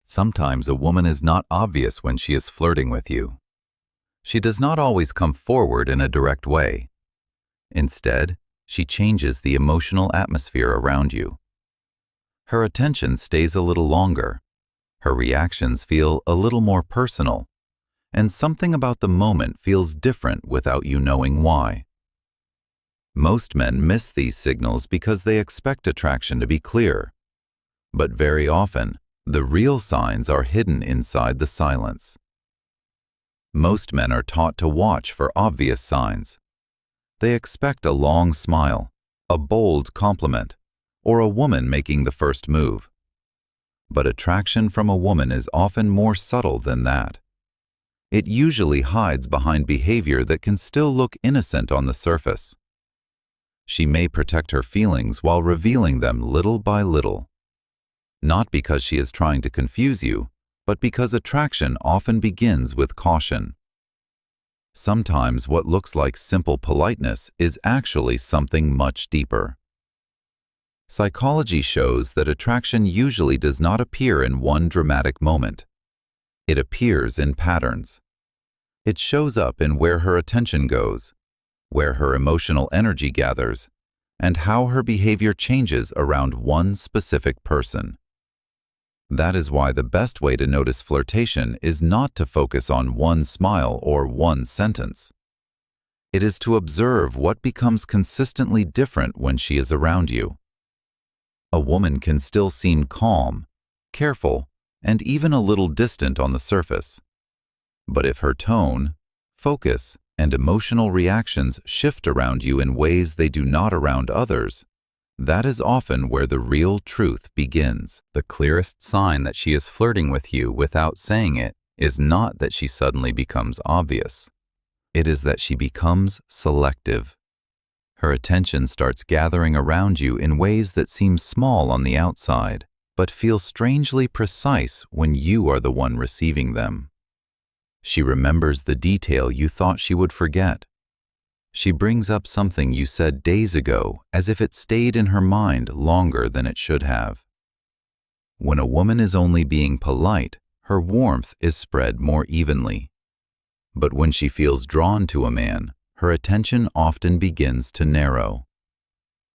Sometimes a woman is not obvious when she is flirting with you. She does not always come forward in a direct way. Instead, she changes the emotional atmosphere around you. Her attention stays a little longer. Her reactions feel a little more personal, and something about the moment feels different without you knowing why. Most men miss these signals because they expect attraction to be clear. But very often, the real signs are hidden inside the silence. Most men are taught to watch for obvious signs. They expect a long smile, a bold compliment, or a woman making the first move. But attraction from a woman is often more subtle than that. It usually hides behind behavior that can still look innocent on the surface. She may protect her feelings while revealing them little by little. Not because she is trying to confuse you, but because attraction often begins with caution. Sometimes what looks like simple politeness is actually something much deeper. Psychology shows that attraction usually does not appear in one dramatic moment. It appears in patterns. It shows up in where her attention goes, where her emotional energy gathers, and how her behavior changes around one specific person. That is why the best way to notice flirtation is not to focus on one smile or one sentence. It is to observe what becomes consistently different when she is around you. A woman can still seem calm, careful, and even a little distant on the surface. But if her tone, focus, and emotional reactions shift around you in ways they do not around others, that is often where the real truth begins. The clearest sign that she is flirting with you without saying it is not that she suddenly becomes obvious. It is that she becomes selective. Her attention starts gathering around you in ways that seem small on the outside, but feel strangely precise when you are the one receiving them. She remembers the detail you thought she would forget. She brings up something you said days ago as if it stayed in her mind longer than it should have. When a woman is only being polite, her warmth is spread more evenly. But when she feels drawn to a man, her attention often begins to narrow.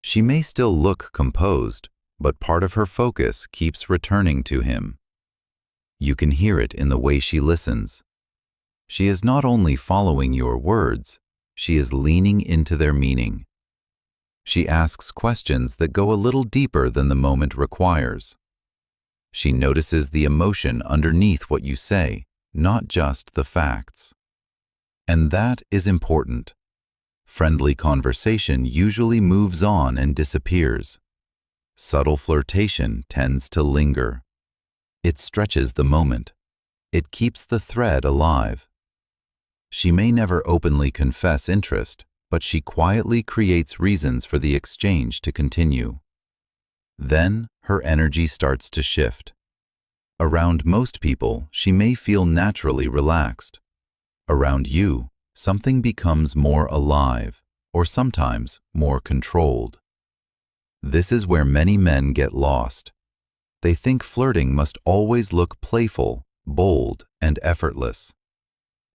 She may still look composed, but part of her focus keeps returning to him. You can hear it in the way she listens. She is not only following your words, she is leaning into their meaning. She asks questions that go a little deeper than the moment requires. She notices the emotion underneath what you say, not just the facts. And that is important. Friendly conversation usually moves on and disappears. Subtle flirtation tends to linger. It stretches the moment. It keeps the thread alive. She may never openly confess interest, but she quietly creates reasons for the exchange to continue. Then her energy starts to shift. Around most people, she may feel naturally relaxed. Around you, something becomes more alive, or sometimes more controlled. This is where many men get lost. They think flirting must always look playful, bold, and effortless.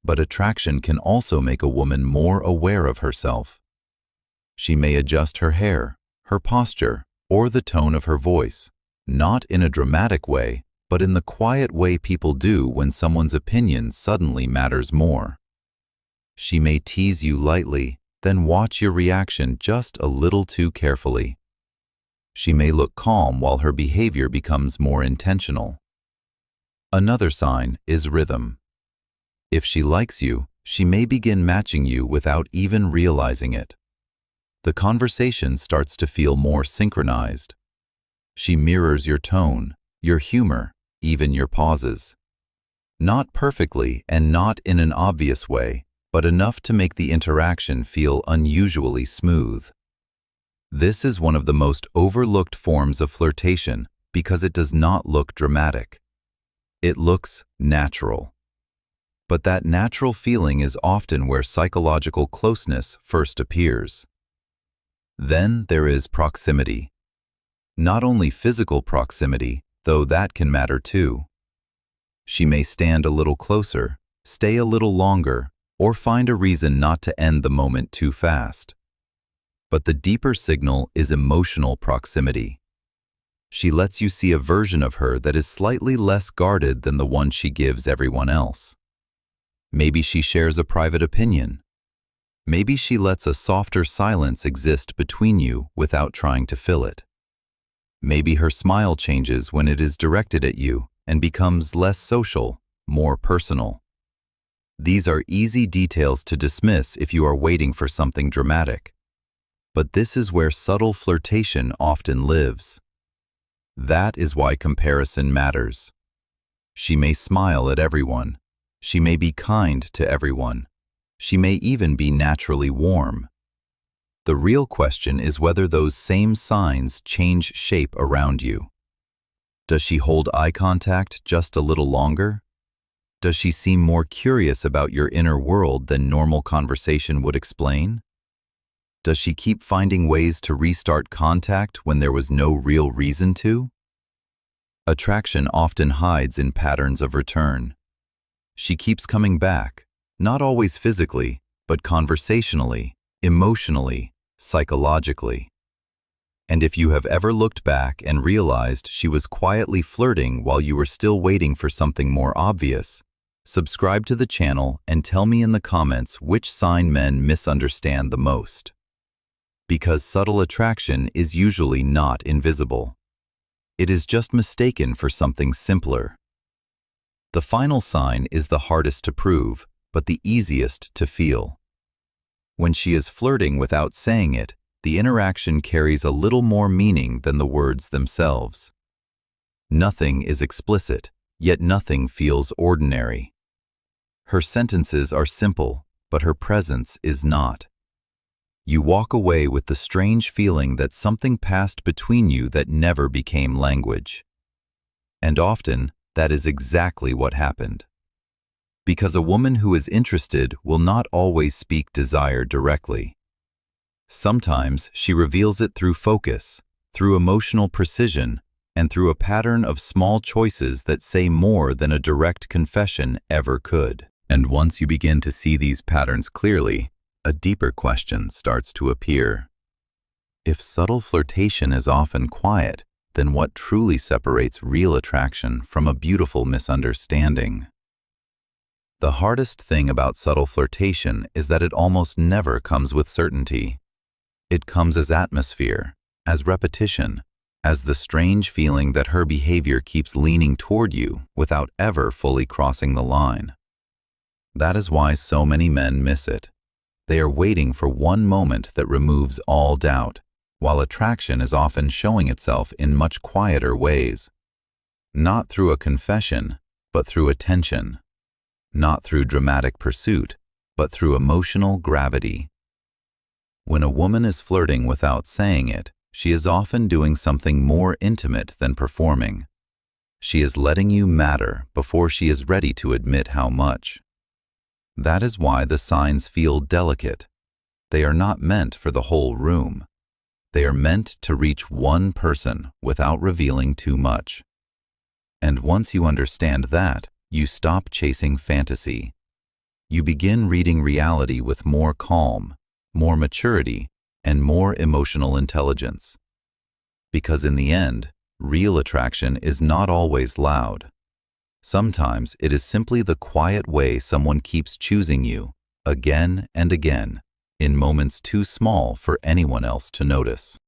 But attraction can also make a woman more aware of herself. She may adjust her hair, her posture, or the tone of her voice, not in a dramatic way, but in the quiet way people do when someone's opinion suddenly matters more. She may tease you lightly, then watch your reaction just a little too carefully. She may look calm while her behavior becomes more intentional. Another sign is rhythm. If she likes you, she may begin matching you without even realizing it. The conversation starts to feel more synchronized. She mirrors your tone, your humor, even your pauses. Not perfectly and not in an obvious way, but enough to make the interaction feel unusually smooth. This is one of the most overlooked forms of flirtation because it does not look dramatic. It looks natural. But that natural feeling is often where psychological closeness first appears. Then there is proximity. Not only physical proximity, though that can matter too. She may stand a little closer, stay a little longer, or find a reason not to end the moment too fast. But the deeper signal is emotional proximity. She lets you see a version of her that is slightly less guarded than the one she gives everyone else. Maybe she shares a private opinion. Maybe she lets a softer silence exist between you without trying to fill it. Maybe her smile changes when it is directed at you and becomes less social, more personal. These are easy details to dismiss if you are waiting for something dramatic. But this is where subtle flirtation often lives. That is why comparison matters. She may smile at everyone. She may be kind to everyone. She may even be naturally warm. The real question is whether those same signs change shape around you. Does she hold eye contact just a little longer? Does she seem more curious about your inner world than normal conversation would explain? Does she keep finding ways to restart contact when there was no real reason to? Attraction often hides in patterns of return. She keeps coming back, not always physically, but conversationally, emotionally, psychologically. And if you have ever looked back and realized she was quietly flirting while you were still waiting for something more obvious, subscribe to the channel and tell me in the comments which sign men misunderstand the most. Because subtle attraction is usually not invisible. It is just mistaken for something simpler. The final sign is the hardest to prove, but the easiest to feel. When she is flirting without saying it, the interaction carries a little more meaning than the words themselves. Nothing is explicit, yet nothing feels ordinary. Her sentences are simple, but her presence is not. You walk away with the strange feeling that something passed between you that never became language. And often, that is exactly what happened. Because a woman who is interested will not always speak desire directly. Sometimes she reveals it through focus, through emotional precision, and through a pattern of small choices that say more than a direct confession ever could. And once you begin to see these patterns clearly, a deeper question starts to appear. If subtle flirtation is often quiet, then what truly separates real attraction from a beautiful misunderstanding? The hardest thing about subtle flirtation is that it almost never comes with certainty. It comes as atmosphere, as repetition, as the strange feeling that her behavior keeps leaning toward you without ever fully crossing the line. That is why so many men miss it. They are waiting for one moment that removes all doubt, while attraction is often showing itself in much quieter ways. Not through a confession, but through attention. Not through dramatic pursuit, but through emotional gravity. When a woman is flirting without saying it, she is often doing something more intimate than performing. She is letting you matter before she is ready to admit how much. That is why the signs feel delicate. They are not meant for the whole room. They are meant to reach one person without revealing too much. And once you understand that, you stop chasing fantasy. You begin reading reality with more calm, more maturity, and more emotional intelligence. Because in the end, real attraction is not always loud. Sometimes it is simply the quiet way someone keeps choosing you, again and again, in moments too small for anyone else to notice.